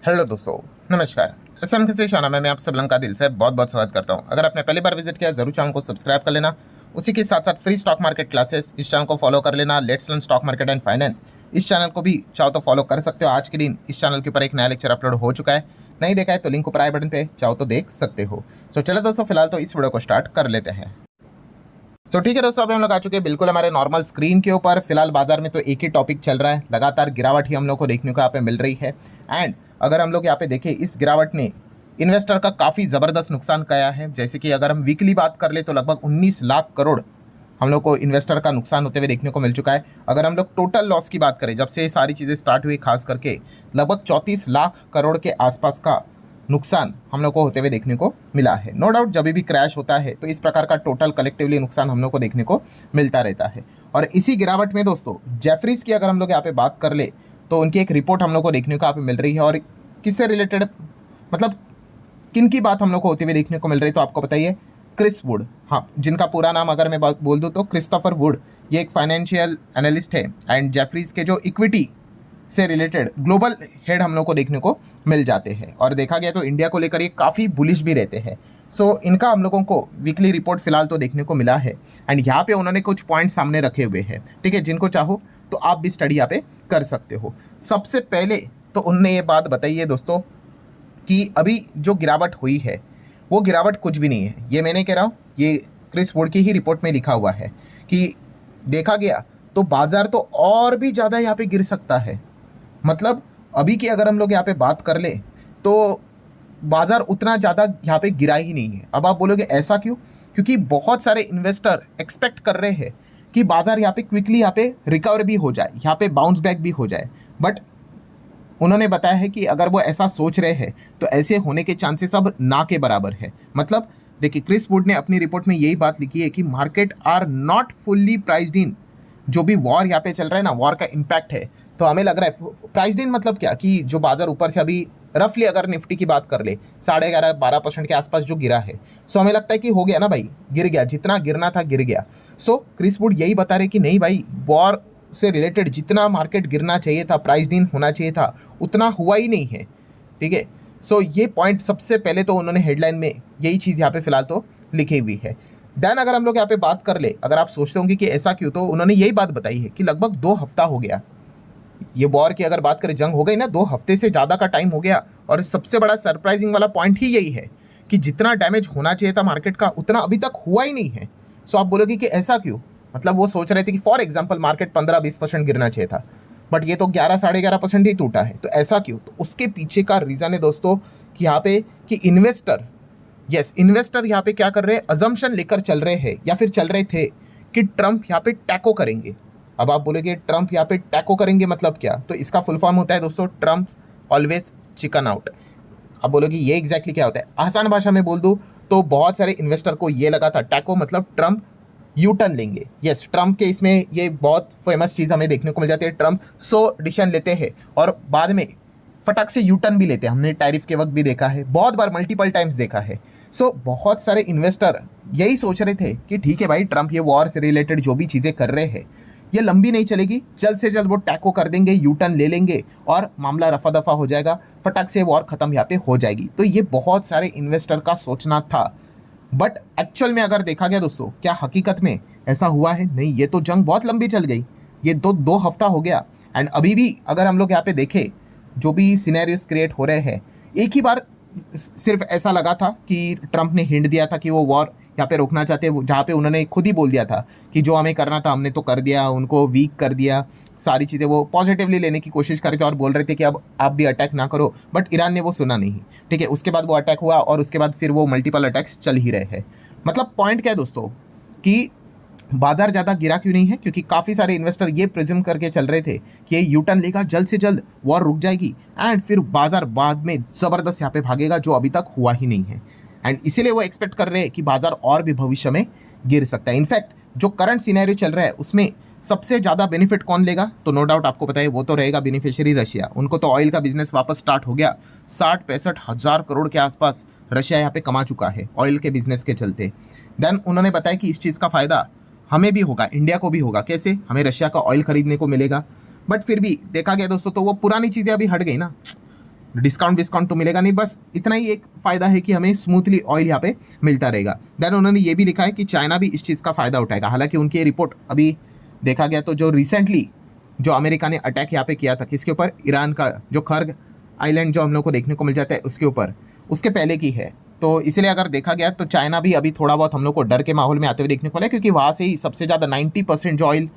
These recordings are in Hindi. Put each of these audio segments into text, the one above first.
हेलो दोस्तों, नमस्कार। एसएम से शाना में मैं आप सब का दिल से बहुत बहुत स्वागत करता हूं। अगर आपने पहली बार विजिट किया जरूर चैनल को सब्सक्राइब कर लेना। उसी के साथ साथ फ्री स्टॉक मार्केट क्लासेस इस चैनल को फॉलो कर लेना। Let's learn stock market and finance इस चैनल को भी चाहो तो फॉलो कर सकते हो। आज के दिन इस चैनल के ऊपर एक नया लेक्चर अपलोड हो चुका है, नहीं देखा है तो लिंक ऊपर आई बटन पे चाहो तो देख सकते हो। सो चलो दोस्तों, फिलहाल तो इस वीडियो को स्टार्ट कर लेते हैं। ठीक है दोस्तों, अभी हम लोग आ चुके हैं बिल्कुल हमारे नॉर्मल स्क्रीन के ऊपर। फिलहाल बाजार में तो एक ही टॉपिक चल रहा है, लगातार गिरावट ही हम लोग को देखने को यहाँ पे मिल रही है। एंड अगर हम लोग यहाँ पे देखें, इस गिरावट ने इन्वेस्टर का काफ़ी ज़बरदस्त नुकसान किया है। जैसे कि अगर हम वीकली बात कर ले तो लगभग 19 लाख करोड़ हम लोग को इन्वेस्टर का नुकसान होते हुए देखने को मिल चुका है। अगर हम लोग टोटल लॉस की बात करें, जब से ये सारी चीज़ें स्टार्ट हुई खास करके, लगभग 34 लाख करोड़ के आसपास का नुकसान हम लोग को होते हुए देखने को मिला है। नो डाउट जब भी क्रैश होता है तो इस प्रकार का टोटल कलेक्टिवली नुकसान हम लोग को देखने को मिलता रहता है। और इसी गिरावट में दोस्तों जेफरीज की अगर हम लोग यहाँ पे बात कर ले तो उनकी एक रिपोर्ट हम लोग को देखने को यहाँ पे मिल रही है। और किससे रिलेटेड, मतलब किन की बात हम लोग को होते हुए देखने को मिल रही है, तो आपको बताइए क्रिस वुड, हाँ, जिनका पूरा नाम अगर मैं बोल दूँ तो क्रिस्टोफर वुड। ये एक फाइनेंशियल एनालिस्ट है एंड जेफरीज के जो इक्विटी से रिलेटेड ग्लोबल हेड हम लोग को देखने को मिल जाते हैं। और देखा गया तो इंडिया को लेकर ये काफ़ी बुलिश भी रहते हैं। सो इनका हम लोगों को वीकली रिपोर्ट फिलहाल तो देखने को मिला है। एंड यहाँ पे उन्होंने कुछ पॉइंट सामने रखे हुए हैं, ठीक है, जिनको चाहो तो आप भी स्टडी यहाँ पे कर सकते हो। सबसे पहले तो उनने ये बात बताई है दोस्तों कि अभी जो गिरावट हुई है वो गिरावट कुछ भी नहीं है। ये मैं नहीं कह रहा हूँ, ये क्रिस वुड की ही रिपोर्ट में लिखा हुआ है कि देखा गया तो बाजार तो और भी ज़्यादा यहाँ पे गिर सकता है। मतलब अभी की अगर हम लोग यहाँ पे बात कर ले तो बाजार उतना ज़्यादा यहाँ पे गिरा ही नहीं है। अब आप बोलोगे ऐसा क्यों? क्योंकि बहुत सारे इन्वेस्टर एक्सपेक्ट कर रहे हैं कि बाजार यहाँ पे क्विकली यहाँ पे रिकवर भी हो जाए, यहाँ पे बाउंस बैक भी हो जाए। बट उन्होंने बताया है कि अगर वो ऐसा सोच रहे हैं तो ऐसे होने के चांसेस अब ना के बराबर है। मतलब देखिए, क्रिस वुड ने अपनी रिपोर्ट में यही बात लिखी है कि market are not fully priced in. जो भी वॉर यहाँ पे चल रहा है ना, वॉर का इम्पैक्ट है, तो हमें लग रहा है प्राइस्ड इन मतलब क्या कि जो बाजार ऊपर से अभी रफली अगर निफ्टी की बात कर ले 11.5-12% के आसपास जो गिरा है, सो हमें लगता है कि हो गया ना भाई, गिर गया, जितना गिरना था गिर गया। सो क्रिस वुड यही बता रहे कि नहीं भाई, वॉर से रिलेटेड जितना मार्केट गिरना चाहिए था, प्राइस्ड इन होना चाहिए था, उतना हुआ ही नहीं है, ठीक है। सो ये पॉइंट सबसे पहले तो उन्होंने हेडलाइन में यही चीज़ यहाँ पे फिलहाल तो लिखी हुई है। देन अगर हम लोग यहाँ पे बात कर ले, अगर आप सोचते होंगे कि ऐसा क्यों, तो उन्होंने यही बात बताई है कि लगभग 2 हफ्ता हो गया, ये वॉर की अगर बात करें, जंग हो गई ना, 2 हफ्ते से ज़्यादा का टाइम हो गया। और सबसे बड़ा सरप्राइजिंग वाला पॉइंट ही यही है कि जितना डैमेज होना चाहिए था मार्केट का उतना अभी तक हुआ ही नहीं है। सो आप बोलोगे कि ऐसा क्यों? मतलब वो सोच रहे थे कि फॉर एग्जाम्पल मार्केट 15-20% गिरना चाहिए था, बट ये तो 11-11.5% ही टूटा है, तो ऐसा क्यों? तो उसके पीछे का रीज़न है दोस्तों कि यहाँ पे कि इन्वेस्टर यहाँ पे क्या कर रहे हैं, अजम्पशन लेकर चल रहे हैं या फिर चल रहे थे कि ट्रंप यहाँ पे टैको करेंगे। अब आप बोलोगे ट्रंप यहाँ पे टैको करेंगे मतलब क्या? तो इसका फुल फॉर्म होता है दोस्तों, ट्रंप ऑलवेज चिकन आउट। अब बोलोगे ये एग्जैक्टली क्या होता है? आसान भाषा में बोल दूं तो बहुत सारे इन्वेस्टर को ये लगा था टैको मतलब ट्रंप यू टर्न लेंगे। यस, ट्रंप के इसमें ये बहुत फेमस चीज़ हमें देखने को मिल जाती है। ट्रंप 100 डिसीजन लेते हैं और बाद में फटाक से यू टर्न भी लेते हैं। हमने टैरिफ के वक्त भी देखा है, बहुत बार मल्टीपल टाइम्स देखा है। सो बहुत सारे इन्वेस्टर यही सोच रहे थे कि ठीक है भाई, ट्रंप ये वॉर से रिलेटेड जो भी चीज़ें कर रहे हैं ये लंबी नहीं चलेगी, जल्द से जल्द वो टैको कर देंगे, यू टर्न ले लेंगे और मामला रफा दफा हो जाएगा, फटाक से वॉर खत्म यहाँ पे हो जाएगी। तो ये बहुत सारे इन्वेस्टर का सोचना था। बट एक्चुअल में अगर देखा गया दोस्तों, क्या हकीकत में ऐसा हुआ है? नहीं, ये तो जंग बहुत लंबी चल गई, ये दो हफ्ता हो गया। एंड अभी भी अगर हम लोग यहाँ पे देखें, जो भी सिनेरियोस क्रिएट हो रहे हैं, एक ही बार सिर्फ ऐसा लगा था कि ट्रंप ने हिंट दिया था कि वो वॉर यहाँ पे रोकना चाहते हैं, जहाँ पे उन्होंने खुद ही बोल दिया था कि जो हमें करना था हमने तो कर दिया, उनको वीक कर दिया, सारी चीज़ें वो पॉजिटिवली लेने की कोशिश कर रहे थे और बोल रहे थे कि अब आप भी अटैक ना करो। बट ईरान ने वो सुना नहीं, ठीक है। उसके बाद वो अटैक हुआ और उसके बाद फिर वो मल्टीपल अटैक्स चल ही रहे हैं। मतलब पॉइंट क्या है दोस्तों कि बाजार ज़्यादा गिरा क्यों नहीं है? क्योंकि काफ़ी सारे इन्वेस्टर ये प्रिज्यूम करके चल रहे थे कि ये यू टर्न लेगा, जल्द से जल्द वॉर रुक जाएगी एंड फिर बाजार बाद में ज़बरदस्त यहाँ पे भागेगा, जो अभी तक हुआ ही नहीं है। एंड इसीलिए वो एक्सपेक्ट कर रहे हैं कि बाजार और भी भविष्य में गिर सकता है। इनफैक्ट जो करंट सिनेरियो चल रहा है उसमें सबसे ज़्यादा बेनिफिट कौन लेगा? तो नो डाउट आपको पता है, वो तो रहेगा बेनिफिशियरी रशिया। उनको तो ऑयल का बिजनेस वापस स्टार्ट हो गया, 60-65 हज़ार करोड़ के आसपास रशिया यहाँ पे कमा चुका है ऑयल के बिजनेस के चलते। देन उन्होंने बताया कि इस चीज़ का फ़ायदा हमें भी होगा, इंडिया को भी होगा। कैसे? हमें रशिया का ऑयल खरीदने को मिलेगा। बट फिर भी देखा गया दोस्तों, तो वो पुरानी चीज़ें अभी हट गई ना। डिस्काउंट विस्काउंट तो मिलेगा नहीं, बस इतना ही एक फ़ायदा है कि हमें स्मूथली ऑयल यहाँ पे मिलता रहेगा। देन उन्होंने ये भी लिखा है कि चाइना भी इस चीज़ का फ़ायदा उठाएगा। हालांकि उनकी रिपोर्ट अभी देखा गया तो जो रिसेंटली जो अमेरिका ने अटैक यहाँ पे किया था, किसके ऊपर, ईरान का जो खर्ग आइलैंड जो हम लोग को देखने को मिल जाता है उसके ऊपर, उसके पहले की है। तो इसलिए अगर देखा गया तो चाइना भी अभी थोड़ा बहुत हम लोग को डर के माहौल में आते हुए देखने को मिला, क्योंकि वहाँ से ही सबसे ज़्यादा 90% जो ऑयल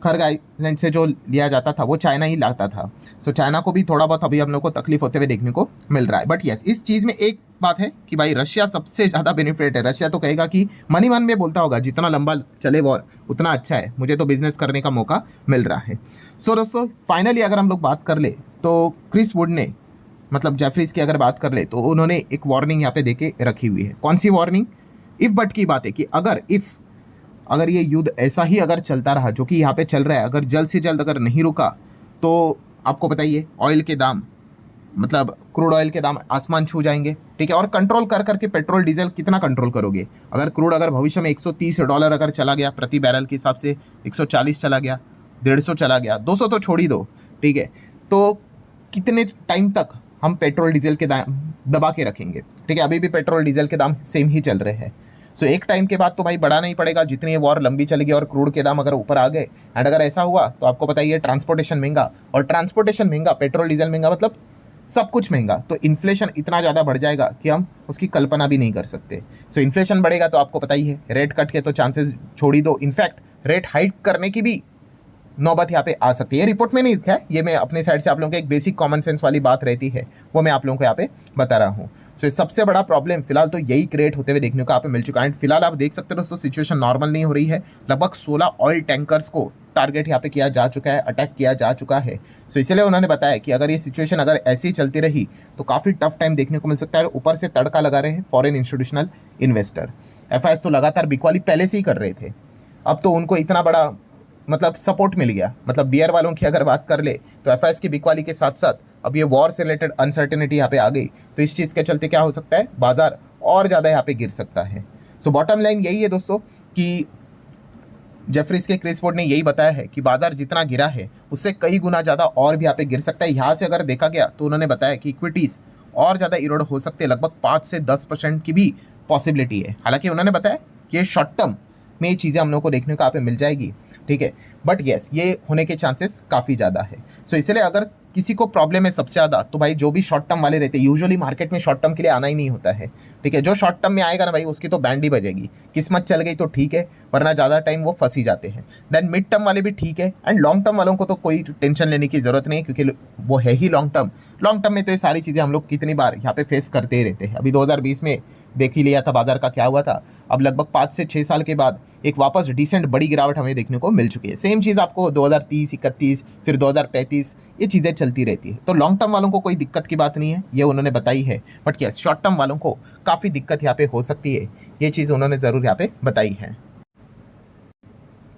खर्ग आइलैंड से जो लिया जाता था वो चाइना ही लाता था। सो चाइना को भी थोड़ा बहुत अभी हम लोग को तकलीफ होते हुए देखने को मिल रहा है। बट यस, इस चीज़ में एक बात है कि भाई रशिया सबसे ज़्यादा बेनिफिट है। रशिया तो कहेगा कि मन ही मन में बोलता होगा जितना लंबा चले वॉर उतना अच्छा है, मुझे तो बिजनेस करने का मौका मिल रहा है। सो दोस्तों फाइनली अगर हम लोग बात कर ले तो क्रिस वुड ने, मतलब जेफरीज की अगर बात कर ले तो उन्होंने एक वार्निंग यहाँ पे देके रखी हुई है। कौन सी वार्निंग? इफ़ बट की बात है कि अगर ये युद्ध ऐसा ही अगर चलता रहा जो कि यहाँ पे चल रहा है, अगर जल्द से जल्द अगर नहीं रुका तो आपको बताइए ऑयल के दाम, मतलब क्रूड ऑयल के दाम आसमान छू जाएंगे। ठीक है, और कंट्रोल कर करके पेट्रोल डीजल कितना कंट्रोल करोगे? अगर क्रूड अगर भविष्य में $130 अगर चला गया प्रति बैरल के हिसाब से, 140 चला गया, 150 चला गया, 200 तो छोड़ ही दो, ठीक है, तो कितने टाइम तक हम पेट्रोल डीजल के दाम दबा के रखेंगे? ठीक है, अभी भी पेट्रोल डीजल के दाम सेम ही चल रहे हैं। सो एक टाइम के बाद तो भाई बढ़ाना ही पड़ेगा, जितनी ये वॉर लंबी चलेगी और क्रूड के दाम अगर ऊपर आ गए, एंड अगर ऐसा हुआ तो आपको बताइए ट्रांसपोर्टेशन महंगा, और ट्रांसपोर्टेशन महंगा, पेट्रोल डीजल महंगा, मतलब सब कुछ महंगा, तो इन्फ्लेशन इतना ज़्यादा बढ़ जाएगा कि हम उसकी कल्पना भी नहीं कर सकते। सो इन्फ्लेशन बढ़ेगा तो आपको पता ही है रेट कट के तो चांसेस छोड़ ही दो, इनफैक्ट रेट हाइक करने की भी नौबत यहाँ पे आ सकती है। ये रिपोर्ट में नहीं लिखा है, ये मैं अपने साइड से आप लोगों को एक बेसिक कॉमन सेंस वाली बात रहती है वो मैं आप लोगों को यहाँ पे बता रहा हूँ। सो सबसे बड़ा प्रॉब्लम फिलहाल तो यही क्रिएट होते हुए देखने को यहाँ पे मिल चुका है। एंड फिलहाल आप देख सकते हो दोस्तों सिचुएशन नॉर्मल नहीं हो रही है। लगभग 16 ऑयल टैंकर्स को टारगेट यहाँ पे किया जा चुका है, अटैक किया जा चुका है। सो इसलिए उन्होंने बताया कि अगर ये सिचुएशन अगर ऐसी ही चलती रही तो काफ़ी टफ टाइम देखने को मिल सकता है। ऊपर से तड़का लगा रहे हैं फॉरेन इंस्टीट्यूशनल इन्वेस्टर। एफआईएस तो लगातार बिकवाली पहले से ही कर रहे थे, अब तो उनको इतना बड़ा मतलब सपोर्ट मिल गया। मतलब बियर वालों की अगर बात कर ले तो एफआईएस की बिकवाली के साथ साथ अब ये वॉर से रिलेटेड अनसर्टेनिटी यहाँ पे आ गई, तो इस चीज़ के चलते क्या हो सकता है, बाजार और ज़्यादा यहाँ पे गिर सकता है। सो बॉटम लाइन यही है दोस्तों कि जेफरीज के क्रिस वुड ने यही बताया है कि बाजार जितना गिरा है उससे कई गुना ज़्यादा और भी यहाँ पे गिर सकता है। यहाँ से अगर देखा गया तो उन्होंने बताया कि इक्विटीज़ और ज़्यादा इरोड हो सकते हैं, लगभग 5 से 10% की भी पॉसिबिलिटी है। हालांकि उन्होंने बताया कि ये शॉर्ट टर्म में ये चीज़ें हम लोग को देखने को यहाँ पे मिल जाएगी, ठीक है, बट येस ये होने के चांसेस काफ़ी ज़्यादा है। सो इसलिए अगर किसी को प्रॉब्लम है सबसे ज़्यादा तो भाई जो भी शॉर्ट टर्म वाले रहते हैं, यूजुअली मार्केट में शॉर्ट टर्म के लिए आना ही नहीं होता है, ठीक है, जो शॉर्ट टर्म में आएगा ना भाई उसकी तो बैंड ही बजेगी, किस्मत चल गई तो ठीक है, वरना ज़्यादा टाइम वो फंसी जाते हैं। देन मिड टर्म वाले भी ठीक है, एंड लॉन्ग टर्म वालों को तो कोई टेंशन लेने की ज़रूरत नहीं है क्योंकि वो है ही लॉन्ग टर्म। लॉन्ग टर्म में तो ये सारी चीज़ें हम लोग कितनी बार यहाँ पे फेस करते ही रहते हैं। अभी 2020 में देख ही लिया था बाजार का क्या हुआ था। अब लगभग 5 से 6 साल के बाद एक वापस डिसेंट बड़ी गिरावट हमें देखने को मिल चुकी है। सेम चीज़ आपको 2030, 31, फिर 2035 ये चीज़ें चलती रहती है। तो लॉन्ग टर्म वालों को कोई दिक्कत की बात नहीं है, ये उन्होंने बताई है, बट यस शॉर्ट टर्म वालों को काफ़ी दिक्कत यहाँ पे हो सकती है, ये चीज़ उन्होंने ज़रूर यहाँ पे बताई है।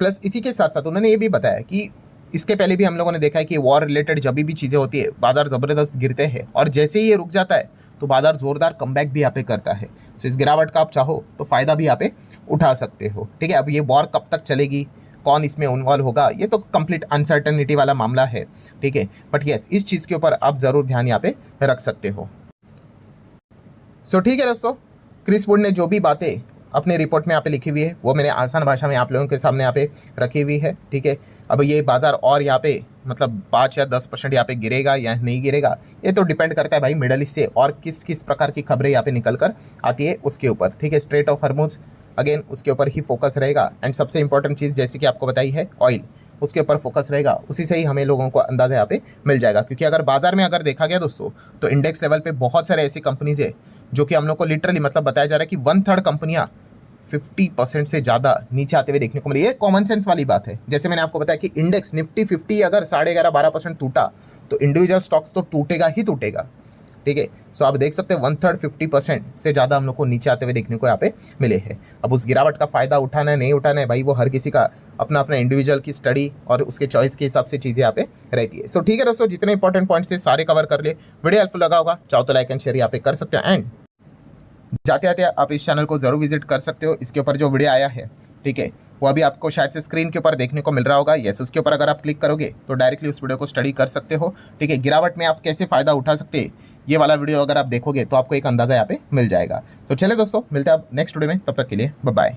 प्लस इसी के साथ साथ उन्होंने ये भी बताया कि इसके पहले भी हम लोगों ने देखा है कि वॉर रिलेटेड जब भी चीज़ें होती है बाजार ज़बरदस्त गिरते हैं, और जैसे ही ये रुक जाता है तो बाजार जोरदार कमबैक भी यहाँ पे करता है। सो इस गिरावट का आप चाहो तो फ़ायदा भी यहाँ पे उठा सकते हो, ठीक है। अब ये वॉर कब तक चलेगी, कौन इसमें इन्वॉल्व होगा, ये तो कंप्लीट अनसर्टेनिटी वाला मामला है, ठीक है, बट यस इस चीज़ के ऊपर आप ज़रूर ध्यान यहाँ पे रख सकते हो। सो ठीक है दोस्तों, क्रिस वुड ने जो भी बातें अपने रिपोर्ट में यहाँ पे लिखी हुई है वो मैंने आसान भाषा में आप लोगों के सामने यहाँ पे रखी हुई है, ठीक है। अब ये बाजार और यहाँ पे मतलब 5 या 10% यहाँ पे गिरेगा या नहीं गिरेगा ये तो डिपेंड करता है भाई मिडल ईस्ट से और किस किस प्रकार की खबरें यहाँ पे निकल कर आती है उसके ऊपर, ठीक है। स्ट्रेट ऑफ हॉर्मुज़ अगेन उसके ऊपर ही फोकस रहेगा, एंड सबसे इंपॉर्टेंट चीज़ जैसे कि आपको बताई है ऑयल, उसके ऊपर फोकस रहेगा, उसी से ही हमें लोगों को अंदाज़ा यहाँ पे मिल जाएगा। क्योंकि अगर बाजार में अगर देखा गया दोस्तों तो इंडेक्स लेवल पे बहुत सारे ऐसी कंपनीज है जो कि हम लोग को लिटरली मतलब बताया जा रहा है कि 1/3 कंपनियाँ 50% से ज़्यादा नीचे आते हुए देखने को मिली। ये कॉमन सेंस वाली बात है। जैसे मैंने आपको बताया कि इंडेक्स निफ्टी 50 अगर 11.5-12% टूटा तो इंडिविजुअल स्टॉक्स तो टूटेगा ही टूटेगा, ठीक है। सो आप देख सकते हैं 1/3 50% से ज़्यादा हम लोग को नीचे आते हुए देखने को यहाँ पे मिले हैं। अब उस गिरावट का फ़ायदा उठाना है नहीं उठाना है भाई वो हर किसी का अपना अपना इंडिविजुअल की स्टडी और उसके चॉइस के हिसाब से चीज़ें यहाँ पे रहती है। सो ठीक है दोस्तों, जितने इंपॉर्टेंट पॉइंट्स थे सारे कवर कर लिए। वीडियो हेल्पफुल लगा होगा, चाहो तो लाइक एंड शेयर यहाँ पे कर सकते हैं, एंड जाते जाते आप इस चैनल को ज़रूर विजिट कर सकते हो। इसके ऊपर जो वीडियो आया है, ठीक है, वो अभी आपको शायद से स्क्रीन के ऊपर देखने को मिल रहा होगा। यस, उसके ऊपर अगर आप क्लिक करोगे तो डायरेक्टली उस वीडियो को स्टडी कर सकते हो। ठीक है, गिरावट में आप कैसे फ़ायदा उठा सकते हैं, ये वाला वीडियो अगर आप देखोगे तो आपको एक अंदाज़ा यहाँ पे मिल जाएगा। सो चले दोस्तों, मिलते हैं आप नेक्स्ट वीडियो में, तब तक के लिए बाय बाय।